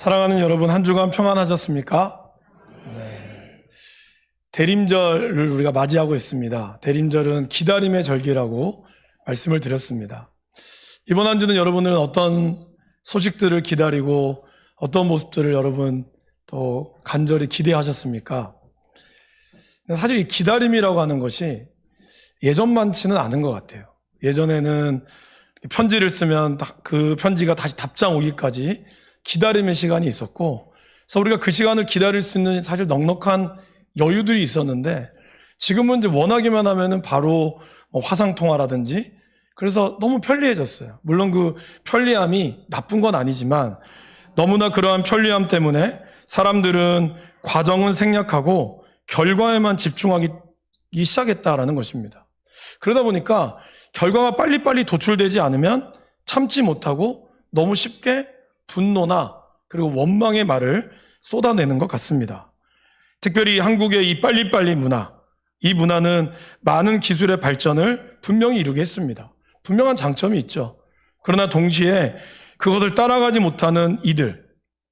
사랑하는 여러분, 한 주간 평안하셨습니까? 네. 대림절을 우리가 맞이하고 있습니다. 대림절은 기다림의 절기라고 말씀을 드렸습니다. 이번 한 주는 여러분은 어떤 소식들을 기다리고 어떤 모습들을 여러분 또 간절히 기대하셨습니까? 사실 이 기다림이라고 하는 것이 예전만치는 않은 것 같아요. 예전에는 편지를 쓰면 그 편지가 다시 답장 오기까지 기다림의 시간이 있었고, 그래서 우리가 그 시간을 기다릴 수 있는 사실 넉넉한 여유들이 있었는데, 지금은 이제 원하기만 하면은 바로 화상통화라든지, 그래서 너무 편리해졌어요. 물론 그 편리함이 나쁜 건 아니지만, 너무나 그러한 편리함 때문에 사람들은 과정은 생략하고 결과에만 집중하기 시작했다라는 것입니다. 그러다 보니까 결과가 빨리빨리 도출되지 않으면 참지 못하고 너무 쉽게 분노나 그리고 원망의 말을 쏟아내는 것 같습니다. 특별히 한국의 이 빨리빨리 문화, 이 문화는 많은 기술의 발전을 분명히 이루게 했습니다. 분명한 장점이 있죠. 그러나 동시에 그것을 따라가지 못하는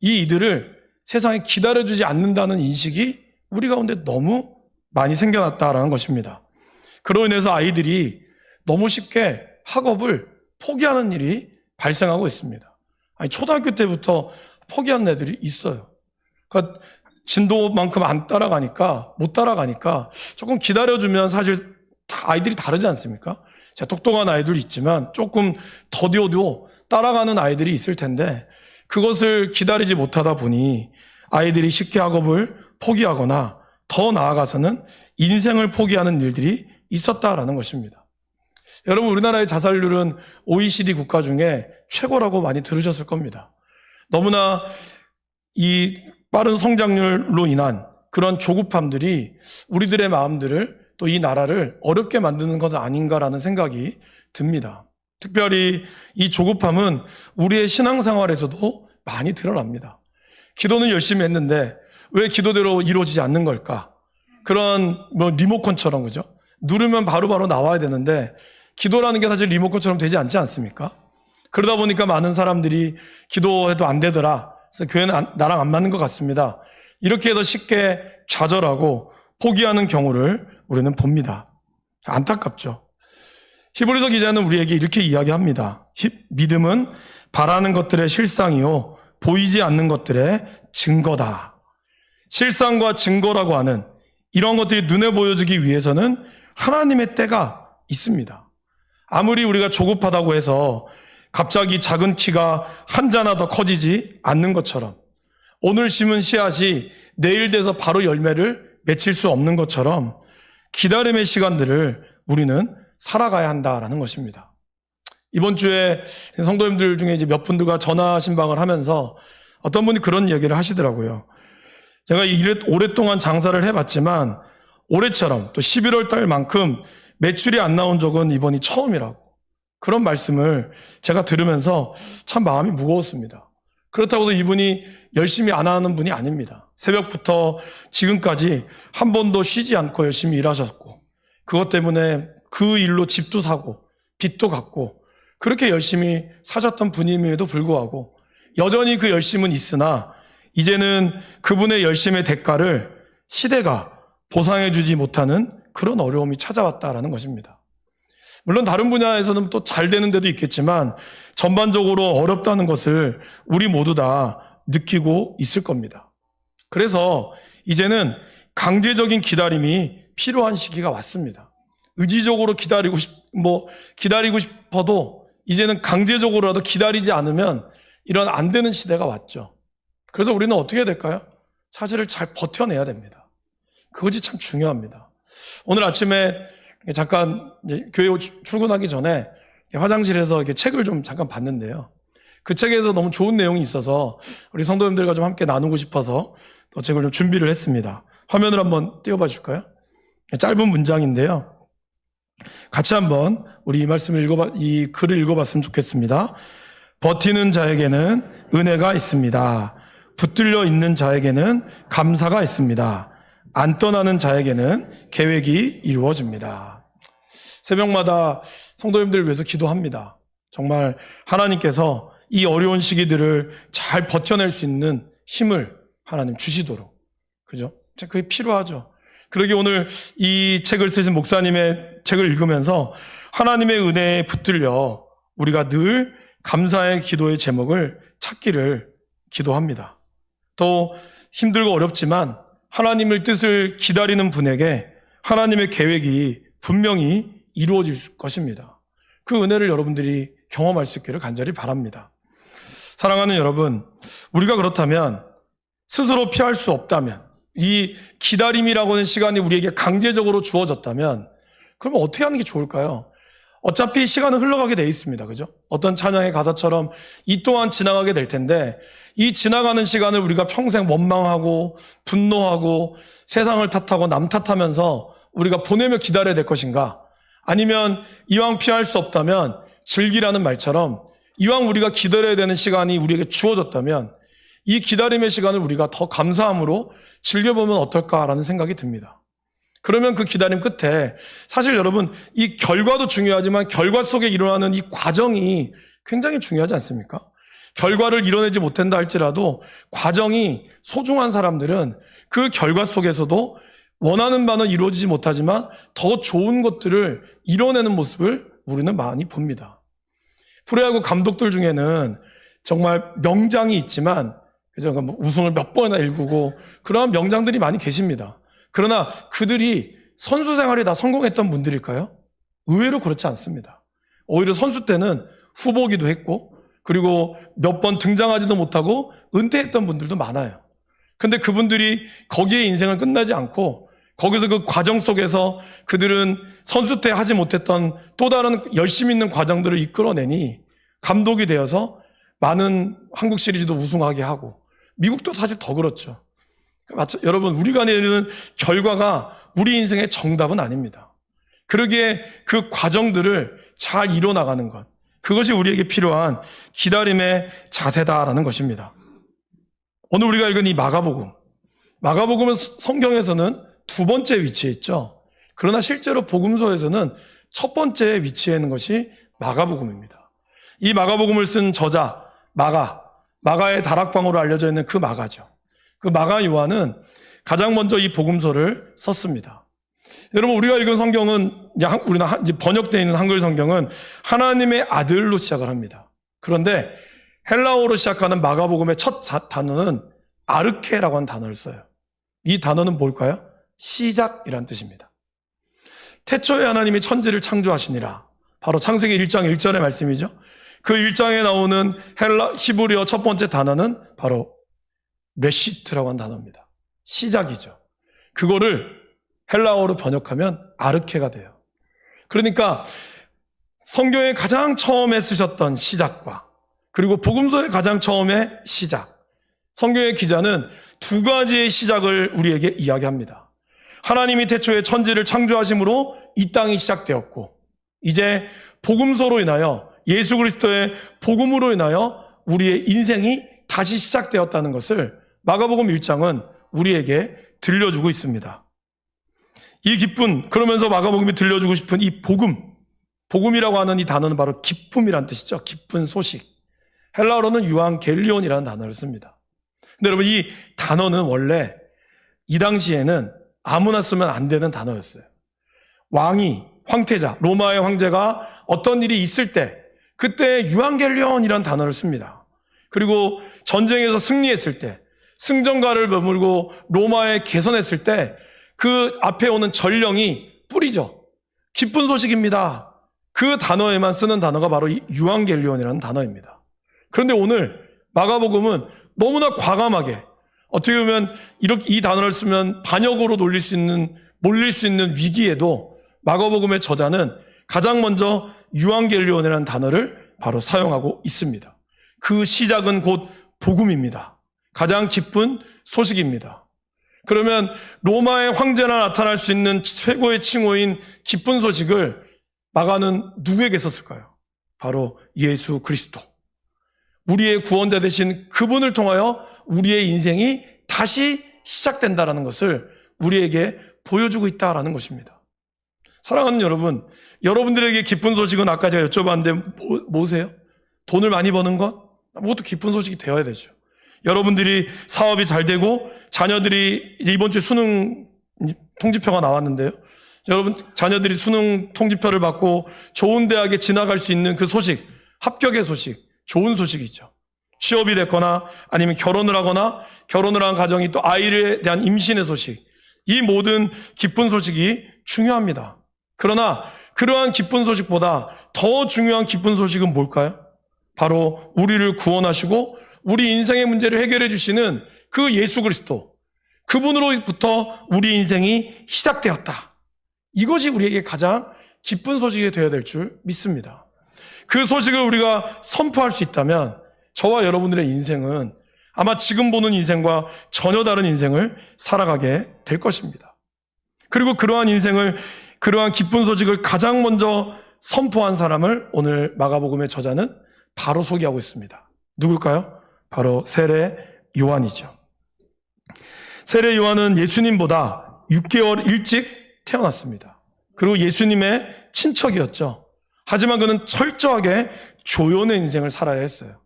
이들을 세상에 기다려주지 않는다는 인식이 우리 가운데 너무 많이 생겨났다라는 것입니다. 그로 인해서 아이들이 너무 쉽게 학업을 포기하는 일이 발생하고 있습니다. 아니, 초등학교 때부터 포기한 애들이 있어요. 그러니까 진도만큼 못 따라가니까 조금 기다려주면 사실 다 아이들이 다르지 않습니까? 제가 똑똑한 아이들이 있지만 조금 더뎌도 따라가는 아이들이 있을 텐데, 그것을 기다리지 못하다 보니 아이들이 쉽게 학업을 포기하거나 더 나아가서는 인생을 포기하는 일들이 있었다라는 것입니다. 여러분, 우리나라의 자살률은 OECD 국가 중에 최고라고 많이 들으셨을 겁니다. 너무나 이 빠른 성장률로 인한 그런 조급함들이 우리들의 마음들을 또 이 나라를 어렵게 만드는 것 아닌가라는 생각이 듭니다. 특별히 이 조급함은 우리의 신앙생활에서도 많이 드러납니다. 기도는 열심히 했는데 왜 기도대로 이루어지지 않는 걸까? 그런 리모컨처럼, 그죠? 누르면 바로바로 나와야 되는데 기도라는 게 사실 리모컨처럼 되지 않지 않습니까? 그러다 보니까 많은 사람들이 기도해도 안 되더라, 그래서 교회는 나랑 안 맞는 것 같습니다, 이렇게 해서 쉽게 좌절하고 포기하는 경우를 우리는 봅니다. 안타깝죠. 히브리서 기자는 우리에게 이렇게 이야기합니다. 믿음은 바라는 것들의 실상이요 보이지 않는 것들의 증거다. 실상과 증거라고 하는 이런 것들이 눈에 보여지기 위해서는 하나님의 때가 있습니다. 아무리 우리가 조급하다고 해서 갑자기 작은 키가 한 자나 더 커지지 않는 것처럼, 오늘 심은 씨앗이 내일 돼서 바로 열매를 맺힐 수 없는 것처럼 기다림의 시간들을 우리는 살아가야 한다라는 것입니다. 이번 주에 성도님들 중에 이제 몇 분들과 전화 신방을 하면서 어떤 분이 그런 얘기를 하시더라고요. 제가 오랫동안 장사를 해봤지만 올해처럼 또 11월 달만큼 매출이 안 나온 적은 이번이 처음이라고, 그런 말씀을 제가 들으면서 참 마음이 무거웠습니다. 그렇다고 해서 이분이 열심히 안 하는 분이 아닙니다. 새벽부터 지금까지 한 번도 쉬지 않고 열심히 일하셨고, 그것 때문에 그 일로 집도 사고 빚도 갚고 그렇게 열심히 사셨던 분임에도 불구하고 여전히 그 열심은 있으나 이제는 그분의 열심의 대가를 시대가 보상해주지 못하는 그런 어려움이 찾아왔다라는 것입니다. 물론 다른 분야에서는 또 잘 되는 데도 있겠지만 전반적으로 어렵다는 것을 우리 모두 다 느끼고 있을 겁니다. 그래서 이제는 강제적인 기다림이 필요한 시기가 왔습니다. 의지적으로 기다리고 싶어도 이제는 강제적으로라도 기다리지 않으면 이런 안 되는 시대가 왔죠. 그래서 우리는 어떻게 해야 될까요? 사실을 잘 버텨내야 됩니다. 그것이 참 중요합니다. 오늘 아침에 잠깐 교회 출근하기 전에 화장실에서 이렇게 책을 좀 잠깐 봤는데요. 그 책에서 너무 좋은 내용이 있어서 우리 성도님들과 좀 함께 나누고 싶어서 또 책을 좀 준비를 했습니다. 화면을 한번 띄워봐 줄까요? 짧은 문장인데요. 같이 한번 우리 이 글을 읽어봤으면 좋겠습니다. 버티는 자에게는 은혜가 있습니다. 붙들려 있는 자에게는 감사가 있습니다. 안 떠나는 자에게는 계획이 이루어집니다. 새벽마다 성도님들을 위해서 기도합니다. 정말 하나님께서 이 어려운 시기들을 잘 버텨낼 수 있는 힘을 하나님 주시도록, 그죠? 그게 필요하죠. 그러기 오늘 이 책을 쓰신 목사님의 책을 읽으면서 하나님의 은혜에 붙들려 우리가 늘 감사의 기도의 제목을 찾기를 기도합니다. 또 힘들고 어렵지만 하나님의 뜻을 기다리는 분에게 하나님의 계획이 분명히 이루어질 것입니다. 그 은혜를 여러분들이 경험할 수 있기를 간절히 바랍니다. 사랑하는 여러분, 우리가 그렇다면 스스로 피할 수 없다면, 이 기다림이라고 하는 시간이 우리에게 강제적으로 주어졌다면 그러면 어떻게 하는 게 좋을까요? 어차피 시간은 흘러가게 돼 있습니다. 그죠? 어떤 찬양의 가사처럼 이 또한 지나가게 될 텐데, 이 지나가는 시간을 우리가 평생 원망하고 분노하고 세상을 탓하고 남 탓하면서 우리가 보내며 기다려야 될 것인가? 아니면 이왕 피할 수 없다면 즐기라는 말처럼 이왕 우리가 기다려야 되는 시간이 우리에게 주어졌다면 이 기다림의 시간을 우리가 더 감사함으로 즐겨보면 어떨까라는 생각이 듭니다. 그러면 그 기다림 끝에 사실 여러분 이 결과도 중요하지만 결과 속에 일어나는 이 과정이 굉장히 중요하지 않습니까? 결과를 이뤄내지 못한다 할지라도 과정이 소중한 사람들은 그 결과 속에서도 원하는 바는 이루어지지 못하지만 더 좋은 것들을 이뤄내는 모습을 우리는 많이 봅니다. 프로야구 감독들 중에는 정말 명장이 있지만 그죠? 우승을 몇 번이나 일구고 그러한 명장들이 많이 계십니다. 그러나 그들이 선수 생활에 다 성공했던 분들일까요? 의외로 그렇지 않습니다. 오히려 선수 때는 후보기도 했고 그리고 몇 번 등장하지도 못하고 은퇴했던 분들도 많아요. 근데 그분들이 거기에 인생을 끝나지 않고 거기서 그 과정 속에서 그들은 선수 때 하지 못했던 또 다른 열심히 있는 과정들을 이끌어내니 감독이 되어서 많은 한국 시리즈도 우승하게 하고 미국도 사실 더 그렇죠. 여러분 우리가 내리는 결과가 우리 인생의 정답은 아닙니다. 그러기에 그 과정들을 잘 이뤄나가는 것, 그것이 우리에게 필요한 기다림의 자세다라는 것입니다. 오늘 우리가 읽은 이 마가복음은 성경에서는 두 번째 위치에 있죠. 그러나 실제로 복음서에서는 첫 번째 위치에 있는 것이 마가복음입니다. 이 마가복음을 쓴 저자 마가의 다락방으로 알려져 있는 그 마가죠. 그 마가 요한은 가장 먼저 이 복음서를 썼습니다. 여러분 우리가 읽은 성경은 우리나 번역되어 있는 한글 성경은 하나님의 아들로 시작을 합니다. 그런데 헬라어로 시작하는 마가복음의 첫 단어는 아르케라고 하는 단어를 써요. 이 단어는 뭘까요? 시작이란 뜻입니다. 태초에 하나님이 천지를 창조하시니라. 바로 창세기 1장 1절의 말씀이죠. 그 1장에 나오는 히브리어 첫 번째 단어는 바로 레시트라고 하는 단어입니다. 시작이죠. 그거를 헬라어로 번역하면 아르케가 돼요. 그러니까 성경에 가장 처음에 쓰셨던 시작과 그리고 복음서의 가장 처음에 시작, 성경의 기자는 두 가지의 시작을 우리에게 이야기합니다. 하나님이 태초에 천지를 창조하심으로 이 땅이 시작되었고 이제 복음서로 인하여 예수 그리스도의 복음으로 인하여 우리의 인생이 다시 시작되었다는 것을 마가복음 1장은 우리에게 들려주고 있습니다. 이 기쁜, 그러면서 마가복음이 들려주고 싶은 이 복음이라고 하는 이 단어는 바로 기쁨이란 뜻이죠. 기쁜 소식. 헬라어로는 유앙겔리온이라는 단어를 씁니다. 근데 여러분 이 단어는 원래 이 당시에는 아무나 쓰면 안 되는 단어였어요. 황태자, 로마의 황제가 어떤 일이 있을 때 그때 유앙겔리온이라는 단어를 씁니다. 그리고 전쟁에서 승리했을 때, 승전가를 머물고 로마에 개선했을 때 그 앞에 오는 전령이 뿌리죠. 기쁜 소식입니다. 그 단어에만 쓰는 단어가 바로 이 유앙겔리온이라는 단어입니다. 그런데 오늘 마가복음은 너무나 과감하게 어떻게 보면 이렇게 이 단어를 쓰면 반역으로 몰릴 수 있는 위기에도 마가복음의 저자는 가장 먼저 유앙겔리온이라는 단어를 바로 사용하고 있습니다. 그 시작은 곧 복음입니다. 가장 기쁜 소식입니다. 그러면 로마의 황제나 나타날 수 있는 최고의 칭호인 기쁜 소식을 마가는 누구에게 썼을까요? 바로 예수 그리스도. 우리의 구원자 되신 그분을 통하여 우리의 인생이 다시 시작된다는 것을 우리에게 보여주고 있다는 것입니다. 사랑하는 여러분, 여러분들에게 기쁜 소식은 아까 제가 여쭤봤는데 뭐세요? 돈을 많이 버는 것? 그것도 기쁜 소식이 되어야 되죠. 여러분들이 사업이 잘 되고 자녀들이 이제 이번 주에 수능 통지표가 나왔는데요. 여러분 자녀들이 수능 통지표를 받고 좋은 대학에 진학할 수 있는 그 소식, 합격의 소식, 좋은 소식이죠. 취업이 됐거나 아니면 결혼을 하거나 결혼을 한 가정이 또 아이에 대한 임신의 소식, 이 모든 기쁜 소식이 중요합니다. 그러나 그러한 기쁜 소식보다 더 중요한 기쁜 소식은 뭘까요? 바로 우리를 구원하시고 우리 인생의 문제를 해결해 주시는 그 예수 그리스도, 그분으로부터 우리 인생이 시작되었다. 이것이 우리에게 가장 기쁜 소식이 되어야 될 줄 믿습니다. 그 소식을 우리가 선포할 수 있다면 저와 여러분들의 인생은 아마 지금 보는 인생과 전혀 다른 인생을 살아가게 될 것입니다. 그리고 그러한 인생을, 그러한 기쁜 소식을 가장 먼저 선포한 사람을 오늘 마가복음의 저자는 바로 소개하고 있습니다. 누굴까요? 바로 세례 요한이죠. 세례 요한은 예수님보다 6개월 일찍 태어났습니다. 그리고 예수님의 친척이었죠. 하지만 그는 철저하게 조연의 인생을 살아야 했어요.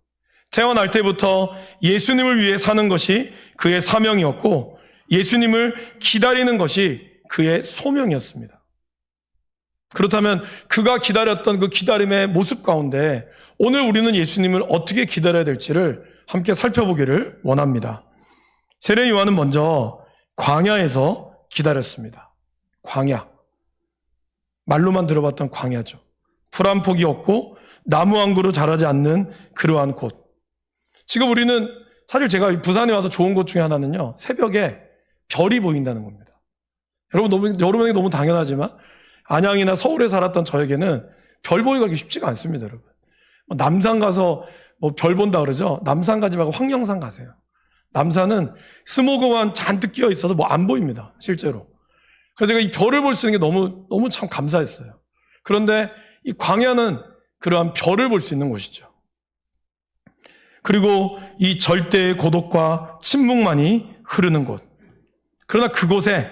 태어날 때부터 예수님을 위해 사는 것이 그의 사명이었고 예수님을 기다리는 것이 그의 소명이었습니다. 그렇다면 그가 기다렸던 그 기다림의 모습 가운데 오늘 우리는 예수님을 어떻게 기다려야 될지를 함께 살펴보기를 원합니다. 세례 요한은 먼저 광야에서 기다렸습니다. 광야. 말로만 들어봤던 광야죠. 풀 한 폭이 없고 나무 한 그루 자라지 않는 그러한 곳. 지금 우리는 사실 제가 부산에 와서 좋은 것 중에 하나는요, 새벽에 별이 보인다는 겁니다. 여러분에게 너무 당연하지만 안양이나 서울에 살았던 저에게는 별 보기가 그렇게 쉽지가 않습니다, 여러분. 남산 가서 별 본다 그러죠? 남산 가지 말고 황령산 가세요. 남산은 스모그만 잔뜩 끼어 있어서 안 보입니다, 실제로. 그래서 제가 이 별을 볼 수 있는 게 너무 참 감사했어요. 그런데 이 광야는 그러한 별을 볼 수 있는 곳이죠. 그리고 이 절대의 고독과 침묵만이 흐르는 곳. 그러나 그곳에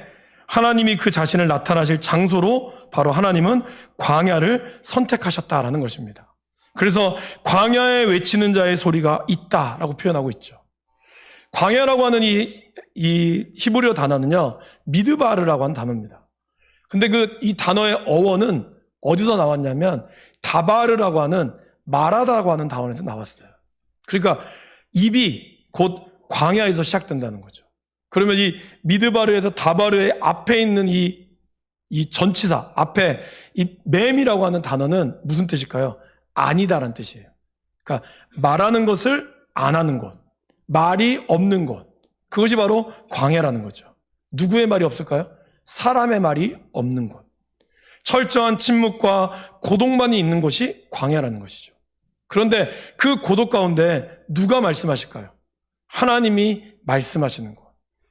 하나님이 그 자신을 나타나실 장소로 바로 하나님은 광야를 선택하셨다라는 것입니다. 그래서 광야에 외치는 자의 소리가 있다라고 표현하고 있죠. 광야라고 하는 이 히브리어 단어는요, 미드바르라고 하는 단어입니다. 근데 이 단어의 어원은 어디서 나왔냐면 다바르라고 하는 말하다라고 하는 단어에서 나왔어요. 그러니까 입이 곧 광야에서 시작된다는 거죠. 그러면 이 미드바르에서 다바르의 앞에 있는 이 전치사 앞에 이 맴이라고 하는 단어는 무슨 뜻일까요? 아니다라는 뜻이에요. 그러니까 말하는 것을 안 하는 곳, 말이 없는 곳, 그것이 바로 광야라는 거죠. 누구의 말이 없을까요? 사람의 말이 없는 곳. 철저한 침묵과 고독만이 있는 곳이 광야라는 것이죠. 그런데 그 고독 가운데 누가 말씀하실까요? 하나님이 말씀하시는 것.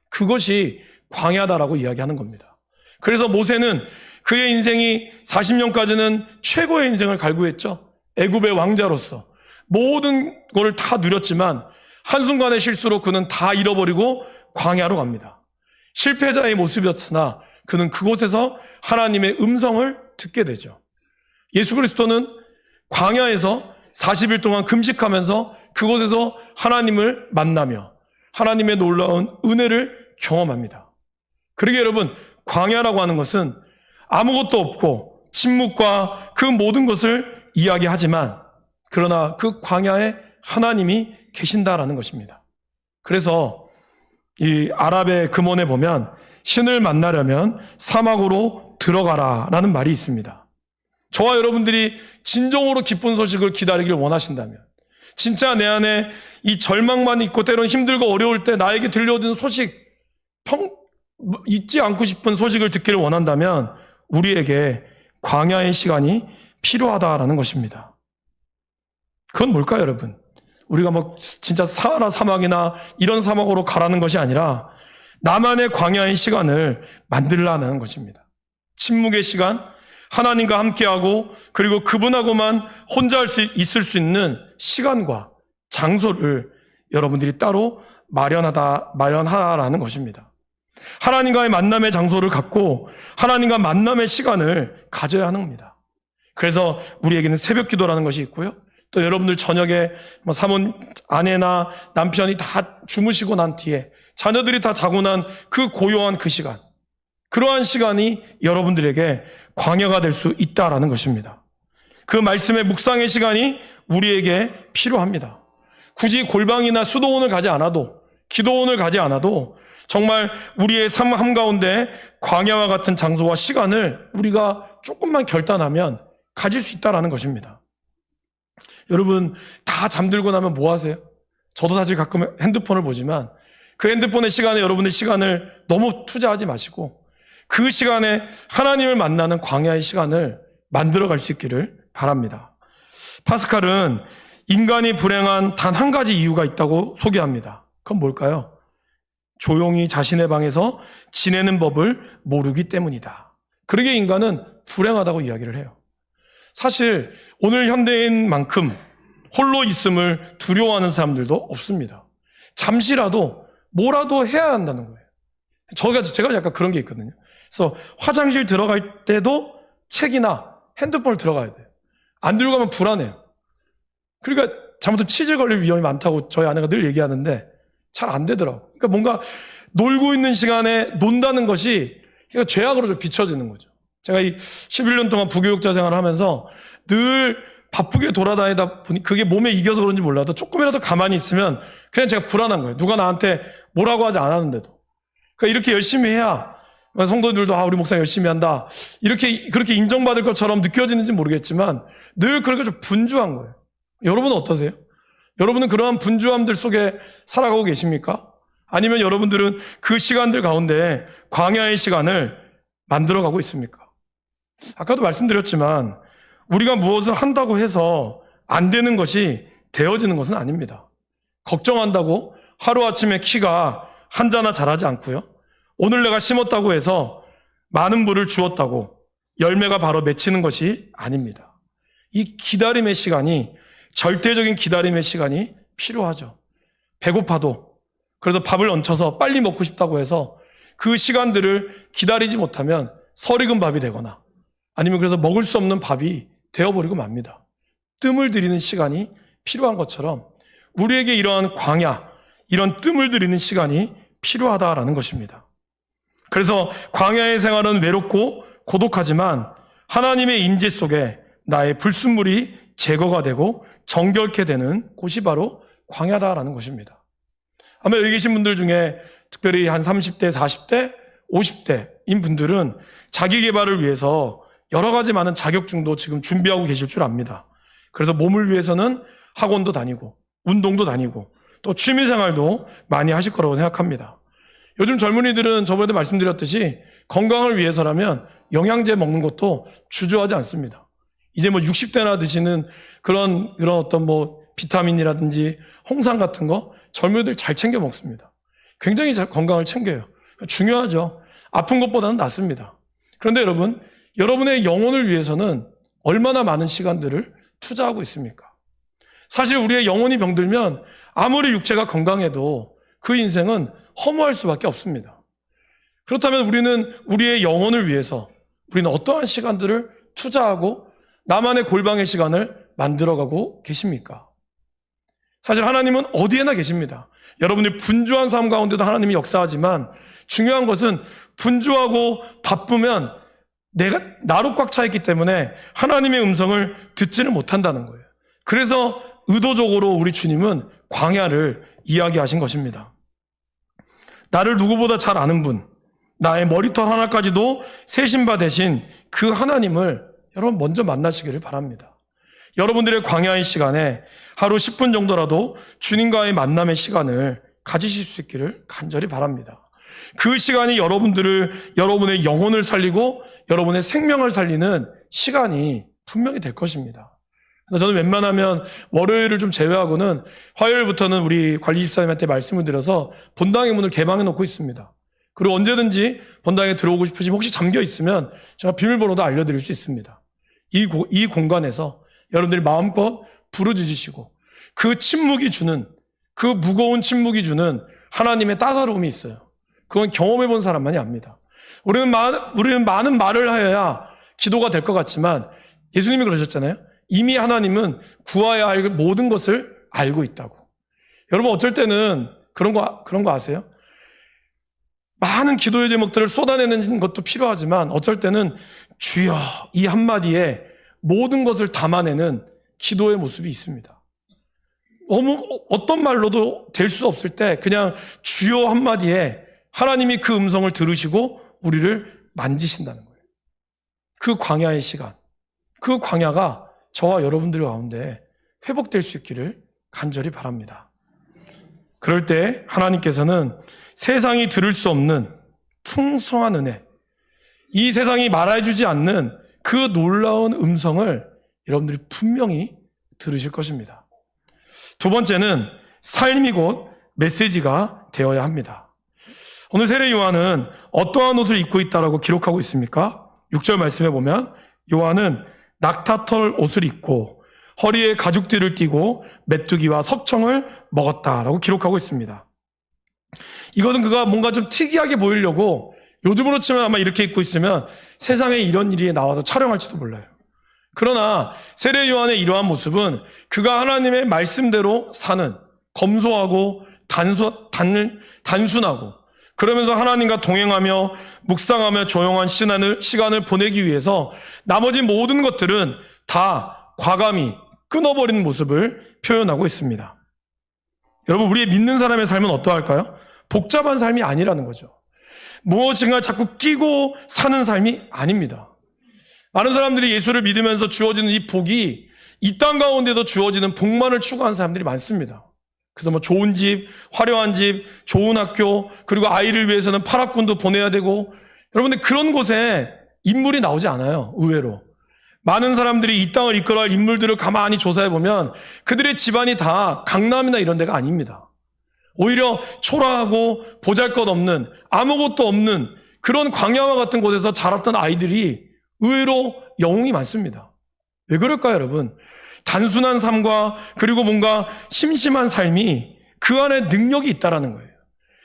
그것이 광야다라고 이야기하는 겁니다. 그래서 모세는 그의 인생이 40년까지는 최고의 인생을 갈구했죠. 애굽의 왕자로서 모든 것을 다 누렸지만 한순간의 실수로 그는 다 잃어버리고 광야로 갑니다. 실패자의 모습이었으나 그는 그곳에서 하나님의 음성을 듣게 되죠. 예수 그리스도는 광야에서 40일 동안 금식하면서 그곳에서 하나님을 만나며 하나님의 놀라운 은혜를 경험합니다. 그러게 여러분, 광야라고 하는 것은 아무것도 없고 침묵과 그 모든 것을 이야기하지만 그러나 그 광야에 하나님이 계신다라는 것입니다. 그래서 이 아랍의 금원에 보면 신을 만나려면 사막으로 들어가라라는 말이 있습니다. 저와 여러분들이 진정으로 기쁜 소식을 기다리길 원하신다면, 진짜 내 안에 이 절망만 있고 때로는 힘들고 어려울 때 나에게 들려오는 소식, 잊지 않고 싶은 소식을 듣기를 원한다면 우리에게 광야의 시간이 필요하다라는 것입니다. 그건 뭘까요, 여러분? 우리가 진짜 사하라 사막이나 이런 사막으로 가라는 것이 아니라 나만의 광야의 시간을 만들라는 것입니다. 침묵의 시간, 하나님과 함께하고 그리고 그분하고만 혼자 있을 수 있는 시간과 장소를 여러분들이 따로 마련하라는 것입니다. 하나님과의 만남의 장소를 갖고 하나님과 만남의 시간을 가져야 하는 겁니다. 그래서 우리에게는 새벽 기도라는 것이 있고요. 또 여러분들 저녁에 사모님, 아내나 남편이 다 주무시고 난 뒤에 자녀들이 다 자고 난 그 고요한 그 시간, 그러한 시간이 여러분들에게 광야가 될 수 있다라는 것입니다. 그 말씀의 묵상의 시간이 우리에게 필요합니다. 굳이 골방이나 수도원을 가지 않아도, 기도원을 가지 않아도 정말 우리의 삶 한가운데 광야와 같은 장소와 시간을 우리가 조금만 결단하면 가질 수 있다는 것입니다. 여러분, 다 잠들고 나면 뭐 하세요? 저도 사실 가끔 핸드폰을 보지만 그 핸드폰의 시간에 여러분의 시간을 너무 투자하지 마시고 그 시간에 하나님을 만나는 광야의 시간을 만들어갈 수 있기를 바랍니다. 파스칼은 인간이 불행한 단 한 가지 이유가 있다고 소개합니다. 그건 뭘까요? 조용히 자신의 방에서 지내는 법을 모르기 때문이다. 그러기에 인간은 불행하다고 이야기를 해요. 사실 오늘 현대인만큼 홀로 있음을 두려워하는 사람들도 없습니다. 잠시라도 뭐라도 해야 한다는 거예요. 제가 약간 그런 게 있거든요. 그래서 화장실 들어갈 때도 책이나 핸드폰을 들어가야 돼요. 안 들고 가면 불안해요. 그러니까 잘못하면 치질 걸릴 위험이 많다고 저희 아내가 늘 얘기하는데 잘 안 되더라고요. 그러니까 뭔가 놀고 있는 시간에 논다는 것이 죄악으로 좀 비춰지는 거죠. 제가 이 11년 동안 부교육자 생활을 하면서 늘 바쁘게 돌아다니다 보니 그게 몸에 이겨서 그런지 몰라도 조금이라도 가만히 있으면 그냥 제가 불안한 거예요. 누가 나한테 뭐라고 하지 않았는데도. 그러니까 이렇게 열심히 해야 성도들도 우리 목사님 열심히 한다. 그렇게 인정받을 것처럼 느껴지는지 모르겠지만 늘 그렇게 좀 분주한 거예요. 여러분은 어떠세요? 여러분은 그러한 분주함들 속에 살아가고 계십니까? 아니면 여러분들은 그 시간들 가운데 광야의 시간을 만들어가고 있습니까? 아까도 말씀드렸지만 우리가 무엇을 한다고 해서 안 되는 것이 되어지는 것은 아닙니다. 걱정한다고 하루아침에 키가 한 자나 자라지 않고요. 오늘 내가 심었다고 해서 많은 물을 주었다고 열매가 바로 맺히는 것이 아닙니다. 이 기다림의 시간이, 절대적인 기다림의 시간이 필요하죠. 배고파도 그래서 밥을 얹혀서 빨리 먹고 싶다고 해서 그 시간들을 기다리지 못하면 설익은 밥이 되거나 아니면 그래서 먹을 수 없는 밥이 되어버리고 맙니다. 뜸을 들이는 시간이 필요한 것처럼 우리에게 이러한 광야, 이런 뜸을 들이는 시간이 필요하다라는 것입니다. 그래서 광야의 생활은 외롭고 고독하지만 하나님의 임재 속에 나의 불순물이 제거가 되고 정결케 되는 곳이 바로 광야다라는 것입니다. 아마 여기 계신 분들 중에 특별히 한 30대, 40대, 50대인 분들은 자기 개발을 위해서 여러 가지 많은 자격증도 지금 준비하고 계실 줄 압니다. 그래서 몸을 위해서는 학원도 다니고 운동도 다니고 또 취미생활도 많이 하실 거라고 생각합니다. 요즘 젊은이들은 저번에도 말씀드렸듯이 건강을 위해서라면 영양제 먹는 것도 주저하지 않습니다. 이제 60대나 드시는 그런 어떤 비타민이라든지 홍삼 같은 거 젊은이들 잘 챙겨 먹습니다. 굉장히 건강을 챙겨요. 중요하죠. 아픈 것보다는 낫습니다. 그런데 여러분의 영혼을 위해서는 얼마나 많은 시간들을 투자하고 있습니까? 사실 우리의 영혼이 병들면 아무리 육체가 건강해도 그 인생은 허무할 수밖에 없습니다. 그렇다면 우리는 우리의 영혼을 위해서 우리는 어떠한 시간들을 투자하고 나만의 골방의 시간을 만들어가고 계십니까? 사실 하나님은 어디에나 계십니다. 여러분이 분주한 삶 가운데도 하나님이 역사하지만 중요한 것은 분주하고 바쁘면 나로 꽉 차 있기 때문에 하나님의 음성을 듣지를 못한다는 거예요. 그래서 의도적으로 우리 주님은 광야를 이야기하신 것입니다. 나를 누구보다 잘 아는 분, 나의 머리털 하나까지도 세신 바 되신 그 하나님을 여러분 먼저 만나시기를 바랍니다. 여러분들의 광야의 시간에 하루 10분 정도라도 주님과의 만남의 시간을 가지실 수 있기를 간절히 바랍니다. 그 시간이 여러분의 영혼을 살리고 여러분의 생명을 살리는 시간이 분명히 될 것입니다. 저는 웬만하면 월요일을 좀 제외하고는 화요일부터는 우리 관리 집사님한테 말씀을 드려서 본당의 문을 개방해 놓고 있습니다. 그리고 언제든지 본당에 들어오고 싶으시면 혹시 잠겨 있으면 제가 비밀번호도 알려드릴 수 있습니다. 이 공간에서 여러분들이 마음껏 부르짖으시고 그 무거운 침묵이 주는 하나님의 따사로움이 있어요. 그건 경험해 본 사람만이 압니다. 우리는 많은 말을 하여야 기도가 될 것 같지만 예수님이 그러셨잖아요. 이미 하나님은 구해야 할 모든 것을 알고 있다고. 여러분 어쩔 때는 그런 거 아세요? 많은 기도의 제목들을 쏟아내는 것도 필요하지만 어쩔 때는 주여 이 한마디에 모든 것을 담아내는 기도의 모습이 있습니다. 어떤 말로도 될 수 없을 때 그냥 주여 한마디에 하나님이 그 음성을 들으시고 우리를 만지신다는 거예요. 그 광야의 시간, 그 광야가 저와 여러분들 가운데 회복될 수 있기를 간절히 바랍니다. 그럴 때 하나님께서는 세상이 들을 수 없는 풍성한 은혜, 이 세상이 말해주지 않는 그 놀라운 음성을 여러분들이 분명히 들으실 것입니다. 두 번째는 삶이 곧 메시지가 되어야 합니다. 오늘 세례 요한은 어떠한 옷을 입고 있다라고 기록하고 있습니까? 6절 말씀에 보면 요한은 낙타털 옷을 입고 허리에 가죽띠를 띠고 메뚜기와 석청을 먹었다라고 기록하고 있습니다. 이것은 그가 뭔가 좀 특이하게 보이려고 요즘으로 치면 아마 이렇게 입고 있으면 세상에 이런 일이 나와서 촬영할지도 몰라요. 그러나 세례 요한의 이러한 모습은 그가 하나님의 말씀대로 사는 검소하고 단순하고 그러면서 하나님과 동행하며 묵상하며 조용한 시간을 보내기 위해서 나머지 모든 것들은 다 과감히 끊어버리는 모습을 표현하고 있습니다. 여러분 우리의 믿는 사람의 삶은 어떠할까요? 복잡한 삶이 아니라는 거죠. 무엇인가 자꾸 끼고 사는 삶이 아닙니다. 많은 사람들이 예수를 믿으면서 주어지는 이 복이 이 땅 가운데도 주어지는 복만을 추구하는 사람들이 많습니다. 그래서 뭐 좋은 집, 화려한 집, 좋은 학교, 그리고 아이를 위해서는 파락군도 보내야 되고, 여러분들 그런 곳에 인물이 나오지 않아요. 의외로. 많은 사람들이 이 땅을 이끌어갈 인물들을 가만히 조사해보면 그들의 집안이 다 강남이나 이런 데가 아닙니다. 오히려 초라하고 보잘것없는 아무것도 없는 그런 광야와 같은 곳에서 자랐던 아이들이 의외로 영웅이 많습니다. 왜 그럴까요, 여러분? 단순한 삶과 그리고 뭔가 심심한 삶이 그 안에 능력이 있다라는 거예요.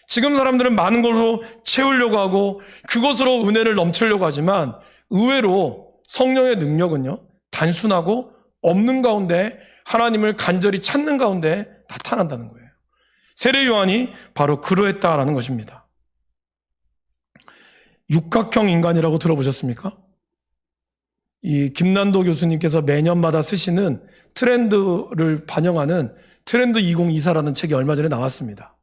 지금 사람들은 많은 걸로 채우려고 하고 그것으로 은혜를 넘치려고 하지만 의외로 성령의 능력은요, 단순하고 없는 가운데 하나님을 간절히 찾는 가운데 나타난다는 거예요. 세례 요한이 바로 그러했다라는 것입니다. 육각형 인간이라고 들어보셨습니까? 이 김난도 교수님께서 매년마다 쓰시는 트렌드를 반영하는 트렌드 2024라는 책이 얼마 전에 나왔습니다.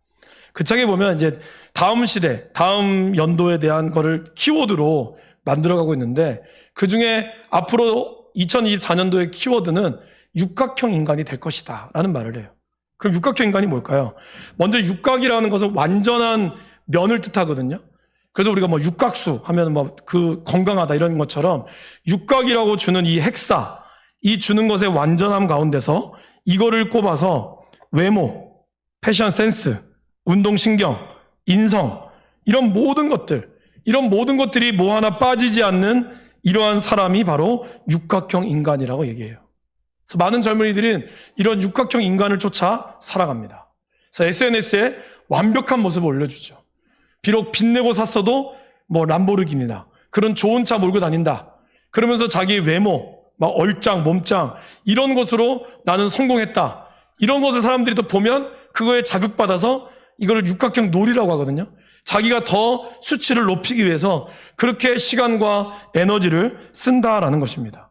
그 책에 보면 이제 다음 시대, 다음 연도에 대한 거를 키워드로 만들어가고 있는데 그 중에 앞으로 2024년도의 키워드는 육각형 인간이 될 것이다 라는 말을 해요. 그럼 육각형 인간이 뭘까요? 먼저 육각이라는 것은 완전한 면을 뜻하거든요. 그래서 우리가 뭐 육각수 하면 뭐 그 건강하다 이런 것처럼 육각이라고 주는 이 핵사, 이 주는 것의 완전함 가운데서 이거를 꼽아서 외모, 패션 센스, 운동신경, 인성 이런 모든 것들이 뭐 하나 빠지지 않는 이러한 사람이 바로 육각형 인간이라고 얘기해요. 그래서 많은 젊은이들은 이런 육각형 인간을 쫓아 살아갑니다. 그래서 SNS에 완벽한 모습을 올려주죠. 비록 빚내고 샀어도 뭐 람보르기니나 그런 좋은 차 몰고 다닌다. 그러면서 자기 외모, 막 얼짱, 몸짱 이런 것으로 나는 성공했다. 이런 것을 사람들이 또 보면 그거에 자극받아서 이걸 육각형 놀이라고 하거든요. 자기가 더 수치를 높이기 위해서 그렇게 시간과 에너지를 쓴다라는 것입니다.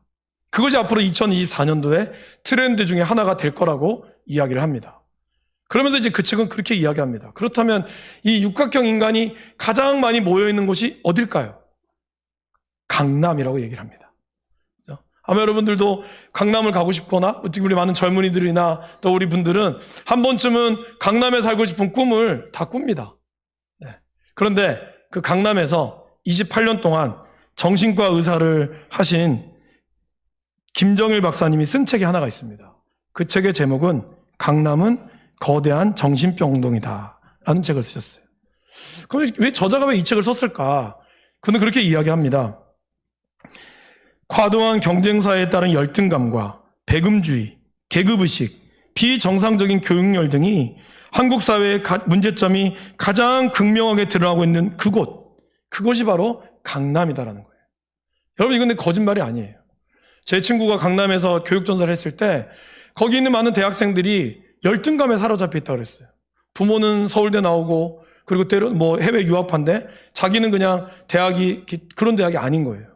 그것이 앞으로 2024년도에 트렌드 중에 하나가 될 거라고 이야기를 합니다. 그러면서 이제 그 책은 그렇게 이야기합니다. 그렇다면 이 육각형 인간이 가장 많이 모여있는 곳이 어딜까요? 강남이라고 얘기를 합니다. 그렇죠? 아마 여러분들도 강남을 가고 싶거나 우리 많은 젊은이들이나 또 우리 분들은 한 번쯤은 강남에 살고 싶은 꿈을 다 꿉니다. 네. 그런데 그 강남에서 28년 동안 정신과 의사를 하신 김정일 박사님이 쓴 책이 하나가 있습니다. 그 책의 제목은 강남은 거대한 정신병동이다 라는 책을 쓰셨어요. 그럼 왜 저자가 왜 이 책을 썼을까? 그는 그렇게 이야기합니다. 과도한 경쟁사에 따른 열등감과 배금주의, 계급의식, 비정상적인 교육열 등이 한국 사회의 문제점이 가장 극명하게 드러나고 있는 그곳이 바로 강남이다라는 거예요. 여러분 이건 근데 거짓말이 아니에요. 제 친구가 강남에서 교육전사를 했을 때 거기 있는 많은 대학생들이 열등감에 사로잡혀 있다고 그랬어요. 부모는 서울대 나오고 그리고 때로 뭐 해외 유학파인데 자기는 그냥 대학이 그런 대학이 아닌 거예요.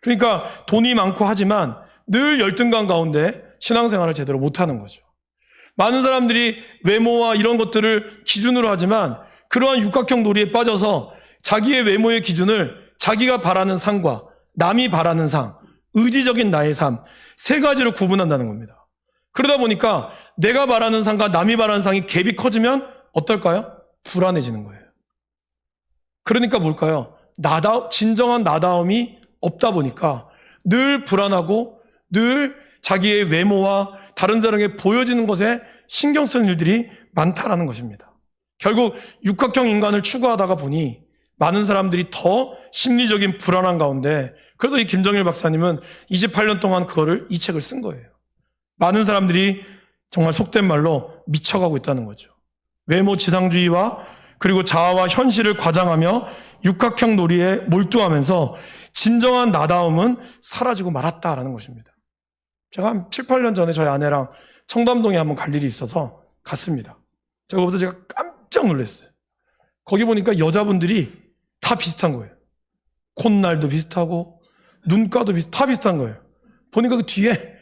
그러니까 돈이 많고 하지만 늘 열등감 가운데 신앙생활을 제대로 못하는 거죠. 많은 사람들이 외모와 이런 것들을 기준으로 하지만 그러한 육각형 놀이에 빠져서 자기의 외모의 기준을 자기가 바라는 상과 남이 바라는 상, 의지적인 나의 삶, 세 가지로 구분한다는 겁니다. 그러다 보니까 내가 바라는 상과 남이 바라는 상이 갭이 커지면 어떨까요? 불안해지는 거예요. 그러니까 뭘까요? 진정한 나다움이 없다 보니까 늘 불안하고 늘 자기의 외모와 다른 사람에게 보여지는 것에 신경 쓰는 일들이 많다라는 것입니다. 결국 육각형 인간을 추구하다가 보니 많은 사람들이 더 심리적인 불안한 가운데, 그래서 이 김정일 박사님은 28년 동안 이 책을 쓴 거예요. 많은 사람들이 정말 속된 말로 미쳐가고 있다는 거죠. 외모 지상주의와 그리고 자아와 현실을 과장하며 육각형 놀이에 몰두하면서 진정한 나다움은 사라지고 말았다라는 것입니다. 제가 한 7, 8년 전에 저희 아내랑 청담동에 한번 갈 일이 있어서 갔습니다. 거기서 제가 깜짝 놀랐어요. 거기 보니까 여자분들이 다 비슷한 거예요. 콧날도 비슷하고 눈가도 다 비슷한 거예요. 보니까 그 뒤에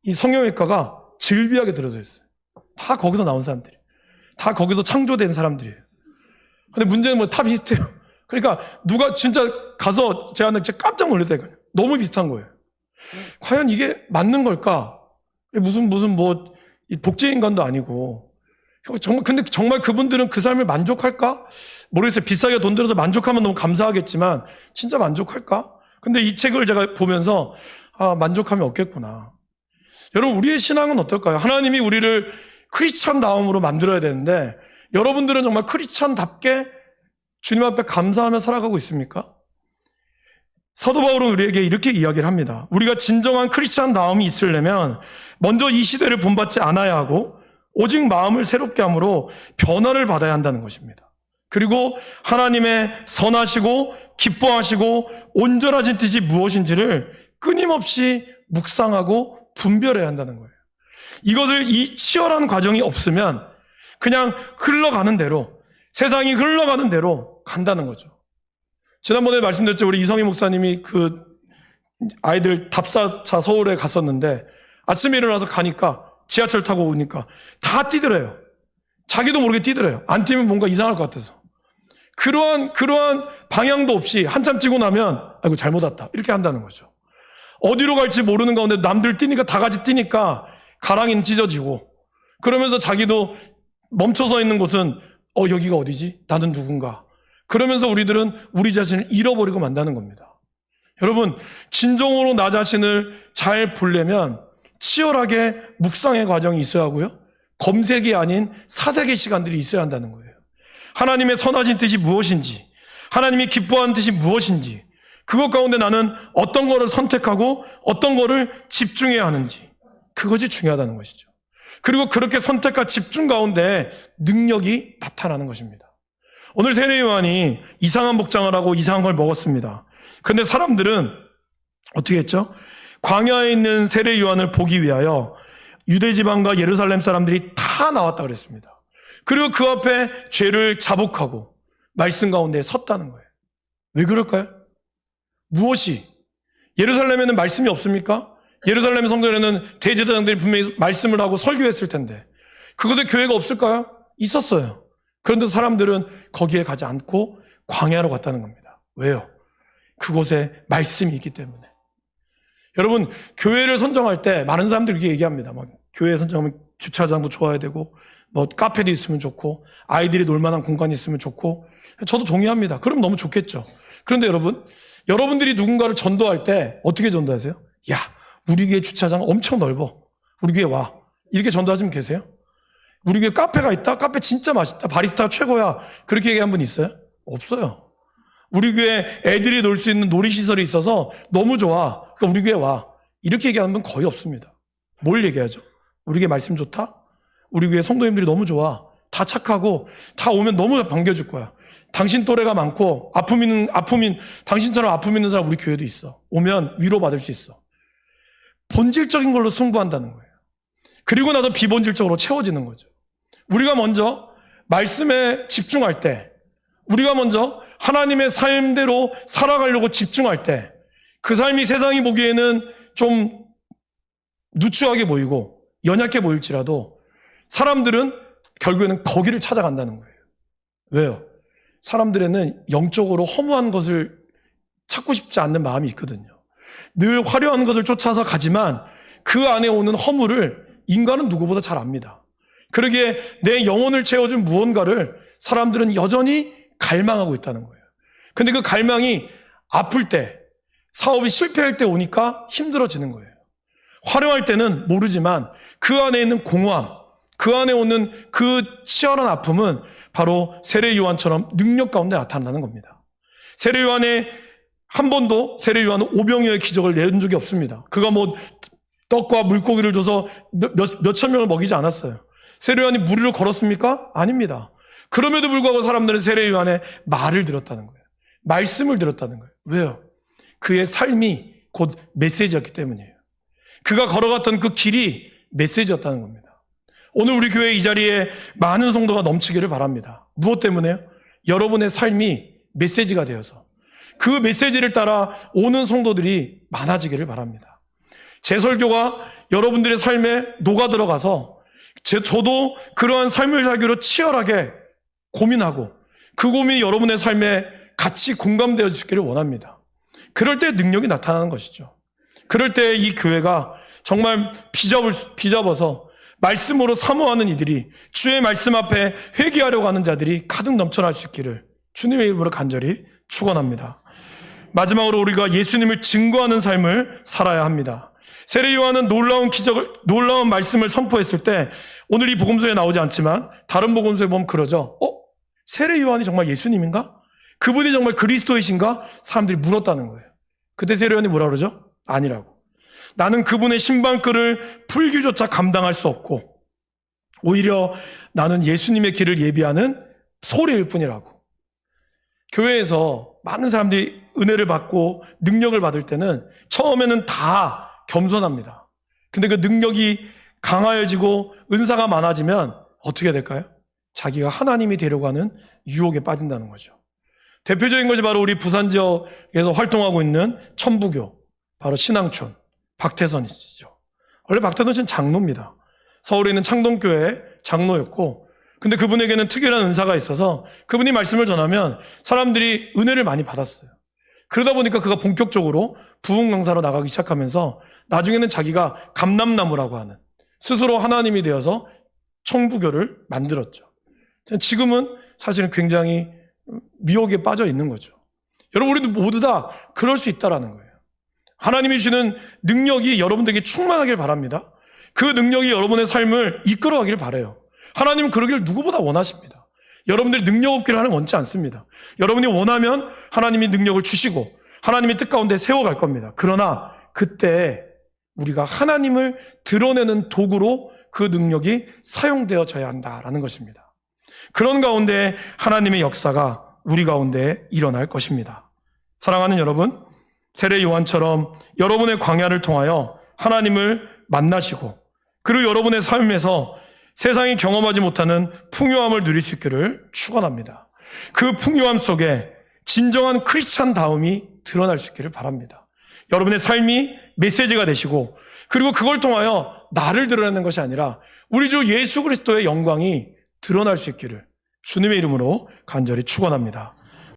이 성형외과가 즐비하게 들어져 있어요. 다 거기서 나온 사람들이. 다 거기서 창조된 사람들이에요. 근데 문제는 뭐 다 비슷해요. 그러니까 누가 진짜 가서 제가 깜짝 놀랐다니까요. 너무 비슷한 거예요. 과연 이게 맞는 걸까? 무슨 뭐 복제인간도 아니고. 근데 정말 그분들은 그 삶을 만족할까? 모르겠어요. 비싸게 돈 들여서 만족하면 너무 감사하겠지만 진짜 만족할까? 근데 이 책을 제가 보면서 만족함이 없겠구나. 여러분, 우리의 신앙은 어떨까요? 하나님이 우리를 크리스찬다움으로 만들어야 되는데 여러분들은 정말 크리스찬답게 주님 앞에 감사하며 살아가고 있습니까? 사도 바울은 우리에게 이렇게 이야기를 합니다. 우리가 진정한 크리스찬다움이 있으려면 먼저 이 시대를 본받지 않아야 하고 오직 마음을 새롭게 함으로 변화를 받아야 한다는 것입니다. 그리고 하나님의 선하시고 기뻐하시고 온전하신 뜻이 무엇인지를 끊임없이 묵상하고 분별해야 한다는 거예요. 이 치열한 과정이 없으면 그냥 흘러가는 대로, 세상이 흘러가는 대로 간다는 거죠. 지난번에 말씀드렸죠. 우리 이성희 목사님이 그 아이들 답사차 서울에 갔었는데 아침에 일어나서 가니까 지하철 타고 오니까 다 뛰더래요. 자기도 모르게 뛰더래요. 안 뛰면 뭔가 이상할 것 같아서. 그러한 방향도 없이 한참 뛰고 나면 아이고 잘못 왔다 이렇게 한다는 거죠. 어디로 갈지 모르는 가운데 남들 뛰니까 다 같이 뛰니까 가랑이는 찢어지고 그러면서 자기도 멈춰서 있는 곳은 여기가 어디지? 나는 누군가? 그러면서 우리들은 우리 자신을 잃어버리고 만다는 겁니다. 여러분, 진정으로 나 자신을 잘 보려면 치열하게 묵상의 과정이 있어야 하고요. 검색이 아닌 사색의 시간들이 있어야 한다는 거예요. 하나님의 선하신 뜻이 무엇인지, 하나님이 기뻐하는 뜻이 무엇인지, 그것 가운데 나는 어떤 거를 선택하고 어떤 거를 집중해야 하는지, 그것이 중요하다는 것이죠. 그리고 그렇게 선택과 집중 가운데 능력이 나타나는 것입니다. 오늘 세례요한이 이상한 복장을 하고 이상한 걸 먹었습니다. 그런데 사람들은 어떻게 했죠? 광야에 있는 세례요한을 보기 위하여 유대지방과 예루살렘 사람들이 다 나왔다 그랬습니다. 그리고 그 앞에 죄를 자복하고 말씀 가운데 섰다는 거예요. 왜 그럴까요? 무엇이? 예루살렘에는 말씀이 없습니까? 예루살렘 성전에는 대제사장들이 분명히 말씀을 하고 설교했을 텐데 그곳에 교회가 없을까요? 있었어요. 그런데 사람들은 거기에 가지 않고 광야로 갔다는 겁니다. 왜요? 그곳에 말씀이 있기 때문에. 여러분, 교회를 선정할 때 많은 사람들이 이렇게 얘기합니다. 교회 선정하면 주차장도 좋아야 되고 카페도 있으면 좋고 아이들이 놀만한 공간이 있으면 좋고 저도 동의합니다. 그럼 너무 좋겠죠. 그런데 여러분들이 누군가를 전도할 때 어떻게 전도하세요? 야, 우리 교회 주차장 엄청 넓어. 우리 교회 와. 이렇게 전도하시면 계세요? 우리 교회 카페가 있다? 카페 진짜 맛있다. 바리스타가 최고야. 그렇게 얘기한 분 있어요? 없어요. 우리 교회 애들이 놀 수 있는 놀이시설이 있어서 너무 좋아. 그러니까 우리 교회 와. 이렇게 얘기하는 분 거의 없습니다. 뭘 얘기하죠? 우리 교회 말씀 좋다? 우리 교회 성도님들이 너무 좋아. 다 착하고 다 오면 너무 반겨줄 거야. 당신 또래가 많고 당신처럼 아픔 있는 사람 우리 교회도 있어. 오면 위로받을 수 있어. 본질적인 걸로 승부한다는 거예요. 그리고 나서 비본질적으로 채워지는 거죠. 우리가 먼저 말씀에 집중할 때, 우리가 먼저 하나님의 삶대로 살아가려고 집중할 때, 그 삶이 세상이 보기에는 좀 누추하게 보이고 연약해 보일지라도 사람들은 결국에는 거기를 찾아간다는 거예요. 왜요? 사람들에는 영적으로 허무한 것을 찾고 싶지 않는 마음이 있거든요. 늘 화려한 것을 쫓아서 가지만 그 안에 오는 허물을 인간은 누구보다 잘 압니다. 그러기에 내 영혼을 채워준 무언가를 사람들은 여전히 갈망하고 있다는 거예요. 근데 그 갈망이 아플 때, 사업이 실패할 때 오니까 힘들어지는 거예요. 화려할 때는 모르지만 그 안에 있는 공허함, 그 안에 오는 그 치열한 아픔은 바로 세례 요한처럼 능력 가운데 나타나는 겁니다. 세례 요한의 한 번도 세례 요한은 오병이어의 기적을 내은 적이 없습니다. 그가 뭐 떡과 물고기를 줘서 몇천 명을 먹이지 않았어요. 세례 요한이 무리를 걸었습니까? 아닙니다. 그럼에도 불구하고 사람들은 세례 요한의 말을 들었다는 거예요. 말씀을 들었다는 거예요. 왜요? 그의 삶이 곧 메시지였기 때문이에요. 그가 걸어갔던 그 길이 메시지였다는 겁니다. 오늘 우리 교회 이 자리에 많은 성도가 넘치기를 바랍니다. 무엇 때문에요? 여러분의 삶이 메시지가 되어서 그 메시지를 따라 오는 성도들이 많아지기를 바랍니다. 제 설교가 여러분들의 삶에 녹아들어가서 저도 그러한 삶을 살기로 치열하게 고민하고 그 고민이 여러분의 삶에 같이 공감되어 주시기를 원합니다. 그럴 때 능력이 나타나는 것이죠. 그럴 때 이 교회가 정말 비잡아서 말씀으로 사모하는 이들이 주의 말씀 앞에 회개하려고 하는 자들이 가득 넘쳐날 수 있기를 주님의 이름으로 간절히 축원합니다. 마지막으로 우리가 예수님을 증거하는 삶을 살아야 합니다. 세례 요한은 놀라운 말씀을 선포했을 때 오늘 이 복음서에 나오지 않지만 다른 복음서에 보면 그러죠. 세례 요한이 정말 예수님인가? 그분이 정말 그리스도이신가? 사람들이 물었다는 거예요. 그때 세례 요한이 뭐라 그러죠? 아니라고. 나는 그분의 신방끈을 풀기조차 감당할 수 없고 오히려 나는 예수님의 길을 예비하는 소리일 뿐이라고. 교회에서 많은 사람들이 은혜를 받고 능력을 받을 때는 처음에는 다 겸손합니다. 근데 그 능력이 강화해지고 은사가 많아지면 어떻게 될까요? 자기가 하나님이 되려고 하는 유혹에 빠진다는 거죠. 대표적인 것이 바로 우리 부산 지역에서 활동하고 있는 천부교, 바로 신앙촌 박태선이시죠. 원래 박태선 씨는 장로입니다. 서울에 있는 창동교회 장로였고, 근데 그분에게는 특별한 은사가 있어서 그분이 말씀을 전하면 사람들이 은혜를 많이 받았어요. 그러다 보니까 그가 본격적으로 부흥 강사로 나가기 시작하면서 나중에는 자기가 감람나무라고 하는 스스로 하나님이 되어서 천부교를 만들었죠. 지금은 사실은 굉장히 미혹에 빠져 있는 거죠. 여러분, 우리도 모두 다 그럴 수 있다라는 거예요. 하나님이 주시는 능력이 여러분들에게 충만하길 바랍니다. 그 능력이 여러분의 삶을 이끌어가길 바라요. 하나님은 그러기를 누구보다 원하십니다. 여러분들이 능력 없기를 하는 원치 않습니다. 여러분이 원하면 하나님이 능력을 주시고 하나님의 뜻 가운데 세워갈 겁니다. 그러나 그때 우리가 하나님을 드러내는 도구로 그 능력이 사용되어져야 한다라는 것입니다. 그런 가운데 하나님의 역사가 우리 가운데 일어날 것입니다. 사랑하는 여러분, 세례 요한처럼 여러분의 광야를 통하여 하나님을 만나시고 그리고 여러분의 삶에서 세상이 경험하지 못하는 풍요함을 누릴 수 있기를 축원합니다. 그 풍요함 속에 진정한 크리스찬다움이 드러날 수 있기를 바랍니다. 여러분의 삶이 메시지가 되시고 그리고 그걸 통하여 나를 드러내는 것이 아니라 우리 주 예수 그리스도의 영광이 드러날 수 있기를 주님의 이름으로 간절히 축원합니다.